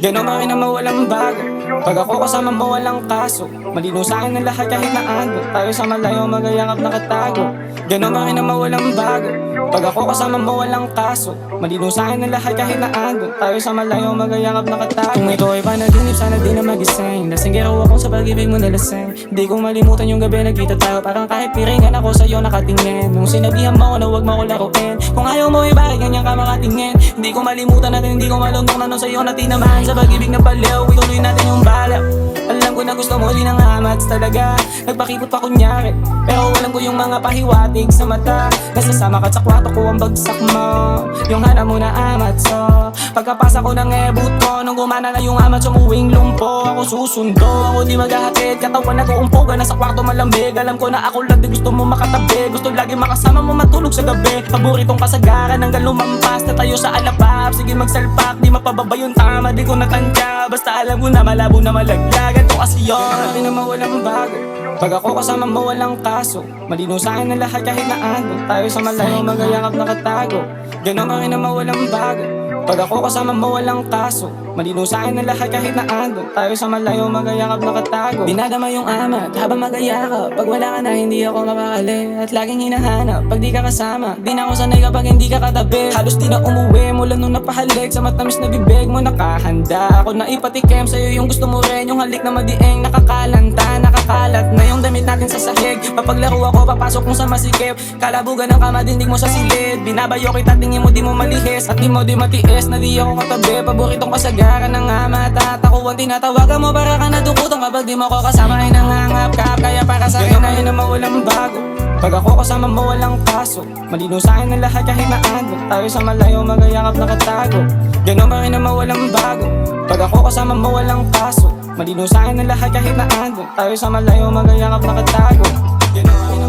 Ganon pa rin na mawalang bago. Pag ako kasama mo walang kaso. Malinaw sa akin ang lahat kahit na ando. Tayo sa malayo magayakap nakatago. Ganon pa rin na mawalang bago. Pag ako kasama mo walang kaso. Malinaw sa akin ang lahat kahit na ando. Tayo sa malayo magayakap nakatago. Kung ito ay panaginip sana di na magising. Nasinggiraw ako sa pag-ibig mo nalasing. Di ko malimutan yung gabi nagkita tayo. Parang kahit piringan ako sa'yo nakatingin. Nung sinabihan mo ako na huwag mo ko laruin. Kung ayaw mo ibalik ganyan ka makatingin. Hindi ko malimutan natin, hindi ko malundok na nung sa'yo na tinamahan. Sa pag-ibig na baliw, ituloy natin yung balak. Alam ko na gusto mo di nang amats talaga. Nagpakipot pa kunyari, pero alam ko yung mga pahiwatig sa mata. Nasasama ka sa kwarto ko ang bagsak mo. Yung hanap mo na amats so pagkapasa ko ng ebut ko. Nung gumana na yung amats umuwing lumpo. Ako susundo, ako di maghahatid. Katawan nag-uumpoga na sa kwarto malambig. Alam ko na ako lang di gusto mo makatabi. Gusto lagi makasama mo matulog sa gabi. Paboritong kasagaran hanggang lumampas na tayo sa alapap. Sige magsalpak, di mapababa yung tama. Di ko natantya, basta alam ko na malabo na malaglag. Ganto kasi yun, natin na mawalang bago. Pag ako kasama mo walang kaso. Malinaw sa akin ang lahat kahit na ando. Tayo sa malayo magayakap nakatago. Ganon pa rin na mawalang bago. Pag ako kasama mo walang kaso. Malinaw sa akin ang lahat kahit na ando. Tayo sa malayo magayakap nakatago. Dinadama yung amat habang magayakap. Pag wala ka na hindi ako mapakali. At laging hinahanap pag di ka kasama. Di na ako sanay kapag hindi ka katabi. Halos di na umuwi mula nung napahalik. Sa matamis na bibig mo nakahanda. Ako na ipatikim sa'yo yung gusto mo rin. Yung halik na madieng nakakalanta. Nakakalat na yung damit natin sa sahig. Papaglaro ako papasok kung sa masikip. Kalabugan ng kama dindig mo sa silid. Binabayo kita tingin mo di mo malihis. At di mo di matiis na di ako katabi. Paboritong kasagaran ng amat. At ako ang tinatawagan mo para ka nadukutan. Kapag di mo ko kasama ay nangangap ka. Kaya para sa akin ay na mawalang bago. Pag ako kasama mo walang kaso. Malinaw sa akin ang lahat kahit na ando. Tayo sa malayo magayakap nakatago. Ganon pa rin na mawalang bago. Pag ako kasama mo walang kaso. Malinaw sa akin ang lahat kahit na ando. Tayo sa malayo magayakap nakatago. Ganon pa rin